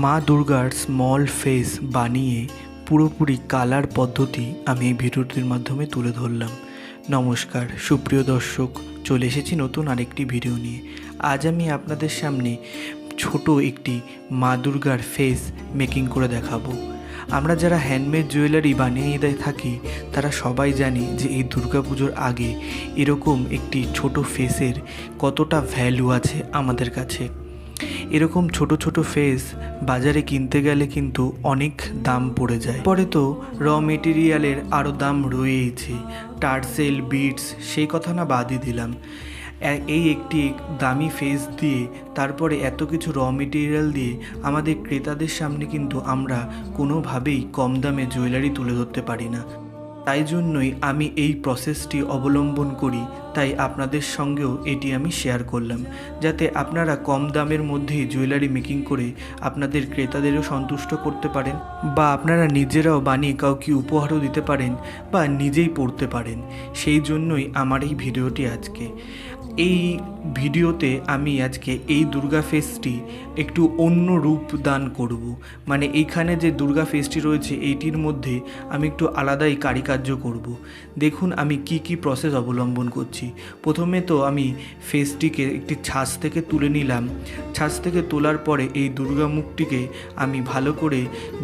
মা দুর্গার small face বানিয়ে পুরোপুরি কালার পদ্ধতি আমি এই ভিডিওটির মাধ্যমে তুলে ধরলাম। নমস্কার সুপ্রিয় দর্শক, চলে এসেছি নতুন আরেকটি ভিডিও নিয়ে। আজ আমি আপনাদের সামনে ছোট একটি মা দুর্গার ফেস মেকিং করে দেখাবো। আমরা যারা হ্যান্ডমেড জুয়েলারি বানিয়ে থাকি তারা সবাই জানি যে এই দুর্গাপুজোর আগে এরকম একটি ছোট ফেসের কতটা ভ্যালু আছে আমাদের কাছে। এরকম ছোট ছোট ফেস বাজারে কিনতে গেলে কিন্তু অনেক দাম পড়ে যায়। পরে তো র মেটেরিয়ালের আরও দাম রয়েইছে, টার্সেল, বিটস, সেই কথা না বাদই দিলাম। এই একটি দামি ফেস দিয়ে তারপরে এত কিছু র মেটেরিয়াল দিয়ে আমাদের ক্রেতাদের সামনে কিন্তু আমরা কোনোভাবেই কম দামে জুয়েলারি তুলে ধরতে পারি না। তাই জন্যই আমি এই প্রসেসটি অবলম্বন করি, তাই আপনাদের সঙ্গেও এটি আমি শেয়ার করলাম, যাতে আপনারা কম দামের মধ্যেই জুয়েলারি মেকিং করে আপনাদের ক্রেতাদেরও সন্তুষ্ট করতে পারেন, বা আপনারা নিজেরাও বানিয়ে কাউকে উপহারও দিতে পারেন বা নিজেই পড়তে পারেন। সেই জন্যই আমার এই ভিডিওটি আজকে। এই ভিডিওতে আমি আজকে এই দুর্গা ফেসটি একটু অন্য রূপ দান করব। মানে এইখানে যে দুর্গা ফেসটি রয়েছে এইটির মধ্যে আমি একটু আলাদাই কারিকার্য করব। দেখুন আমি কি প্রসেস অবলম্বন করছি। প্রথমে তো আমি ফেসটিকে একটি ছাঁচ থেকে তুলে নিলাম। ছাঁচ থেকে তোলার পরে এই দুর্গা মুখটিকে আমি ভালো করে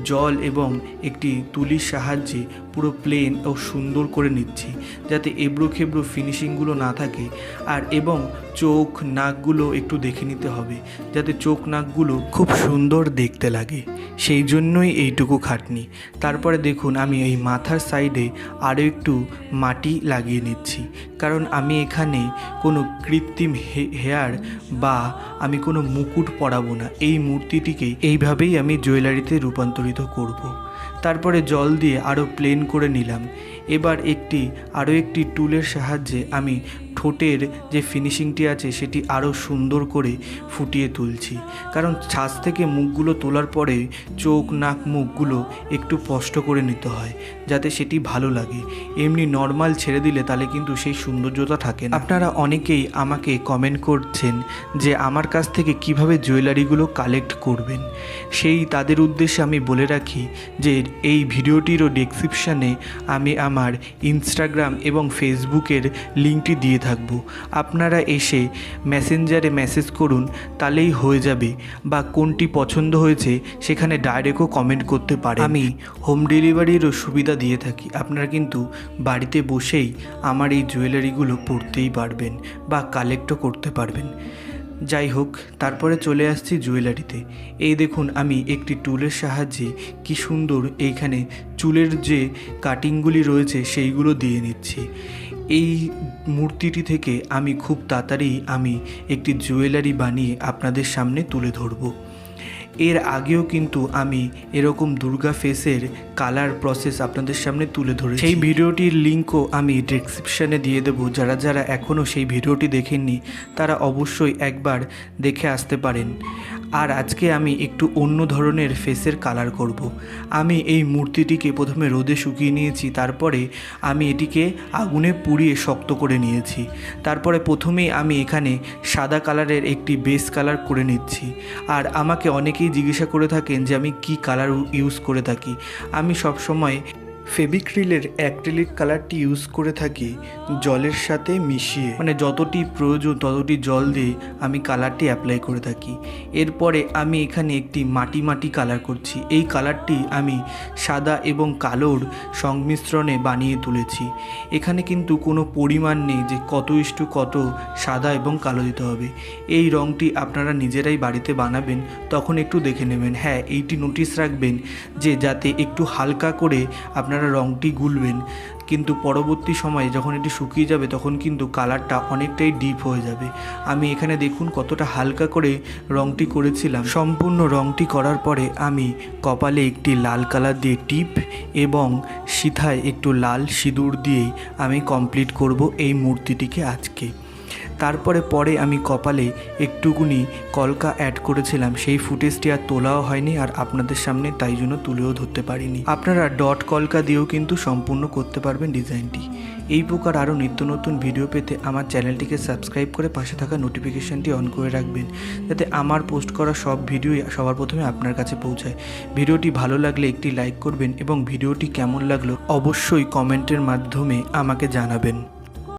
জল এবং একটি তুলির সাহায্যে পুরো প্লেন ও সুন্দর করে নিচ্ছি, যাতে এবড়ো খেবড়ো ফিনিশিংগুলো না থাকে। আর এবং চোখ নাকগুলো একটু দেখে নিতে হবে, যাতে চোখ নাকগুলো খুব সুন্দর দেখতে লাগে, সেই জন্যই এইটুকু খাটনি। তারপরে দেখুন আমি এই মাথার সাইডে আরও একটু মাটি লাগিয়ে নিচ্ছি, কারণ আমি এখানে কোনো কৃত্রিম হেয়ার বা আমি কোনো মুকুট পরাবো না। এই মূর্তিটিকে এইভাবেই আমি জুয়েলারিতে রূপান্তরিত করব। তারপরে জল দিয়ে আরও প্লেন করে নিলাম। এবার আরও একটি টুলের সাহায্যে আমি ঠোঁটের যে ফিনিশিংটি আছে সেটি আরও সুন্দর করে ফুটিয়ে তুলছি, কারণ ছাঁচ থেকে মুখগুলো তোলার পরে চোখ নাক মুখগুলো একটু স্পষ্ট করে নিতে হয়, যাতে সেটি ভালো লাগে। এমনি নর্মাল ছেড়ে দিলে তাহলে কিন্তু সেই সৌন্দর্যতা থাকে না। আপনারা অনেকেই আমাকে কমেন্ট করছেন যে আমার কাছ থেকে কিভাবে জুয়েলারিগুলো কালেক্ট করবেন। সেই তাদের উদ্দেশ্যে আমি বলে রাখি যে এই ভিডিওটিরও ডেসক্রিপশানে আমি আমার ইনস্টাগ্রাম এবং ফেসবুকের লিঙ্কটি দিয়ে থাকবো। আপনারা এসে মেসেঞ্জারে মেসেজ করুন, তাহলেই হয়ে যাবে, বা কোনটি পছন্দ হয়েছে সেখানে ডাইরেক্টও কমেন্ট করতে পারেন। আমি হোম ডেলিভারিরও সুবিধা দিয়ে থাকি। আপনারা কিন্তু বাড়িতে বসেই আমার এই জুয়েলারিগুলো পরতেই পারবেন বা কালেক্টও করতে পারবেন। যাই হোক, তারপরে চলে আসছি জুয়েলারিতে। এই দেখুন আমি একটি টুলের সাহায্যে কি সুন্দর এইখানে চুলের যে কাটিংগুলি রয়েছে সেইগুলো দিয়ে নিচ্ছি। এই মূর্তিটি থেকে আমি খুব তাড়াতাড়ি একটি জুয়েলারি বানিয়ে আপনাদের সামনে তুলে ধরব। এর আগেও কিন্তু আমি এরকম দুর্গা ফেসের কালার প্রসেস আপনাদের সামনে তুলে ধরেছি। সেই ভিডিওটির লিঙ্কও আমি ডেসক্রিপশানে দিয়ে দেবো। যারা এখনও সেই ভিডিওটি দেখেননি তারা অবশ্যই একবার দেখে আসতে পারেন। আর আজকে আমি একটু অন্য ধরনের ফেসের কালার করব। আমি এই মূর্তিটিকে প্রথমে রোদে শুকিয়ে নিয়েছি, তারপরে আমি এটিকে আগুনে পুড়িয়ে শক্ত করে নিয়েছি। তারপরে প্রথমেই আমি এখানে সাদা কালারের একটি বেস কালার করে নিচ্ছি। আর আমাকে অনেকেই জিজ্ঞাসা করে থাকেন যে আমি কি কালার ইউজ করে থাকি। আমি সবসময় ফেভিক্রিলের অ্যাক্রিলিক কালারটি ইউজ করে থাকি জলের সাথে মিশিয়ে, মানে যতটি প্রয়োজন ততটি জল দিয়ে আমি কালারটি অ্যাপ্লাই করে থাকি। এরপরে আমি এখানে একটি মাটি কালার করছি। এই কালারটি আমি সাদা এবং কালোর সংমিশ্রণে বানিয়ে তুলেছি। এখানে কিন্তু কোনো পরিমাণ নেই যে কত ইস্টু কত সাদা এবং কালো দিতে হবে। এই রঙটি আপনারা নিজেরাই বাড়িতে বানাবেন, তখন একটু দেখে নেবেন। হ্যাঁ, এইটি নোটিস রাখবেন যে যাতে একটু হালকা করে আপনারা রঙটি গুলবেন, কিন্তু পরবর্তী সময়ে যখন এটি শুকিয়ে যাবে তখন কিন্তু কালারটা অনেকটাই ডিপ হয়ে যাবে। আমি এখানে দেখুন কতটা হালকা করে রঙটি করেছিলাম। সম্পূর্ণ রঙটি করার পরে আমি কপালে একটি লাল কালার দিয়ে টিপ এবং সিথায় একটু লাল সিঁদুর দিয়েই আমি কমপ্লিট করব এই মূর্তিটিকে আজকে। পরে আমি কপালে একটুকুনি কলকা অ্যাড করেছিলাম, সেই ফুটেজটি আর তোলাও হয়নি আর আপনাদের সামনে তাই জন্য তুলেও ধরতে পারিনি। আপনারা ডট কলকা দিয়েও কিন্তু সম্পূর্ণ করতে পারবেন ডিজাইনটি। এই প্রকার আরও নিত্য নতুন ভিডিও পেতে আমার চ্যানেলটিকে সাবস্ক্রাইব করে পাশে থাকা নোটিফিকেশানটি অন করে রাখবেন, যাতে আমার পোস্ট করা সব ভিডিওই সবার প্রথমে আপনার কাছে পৌঁছায়। ভিডিওটি ভালো লাগলে একটি লাইক করবেন এবং ভিডিওটি কেমন লাগলো অবশ্যই কমেন্টের মাধ্যমে আমাকে জানাবেন।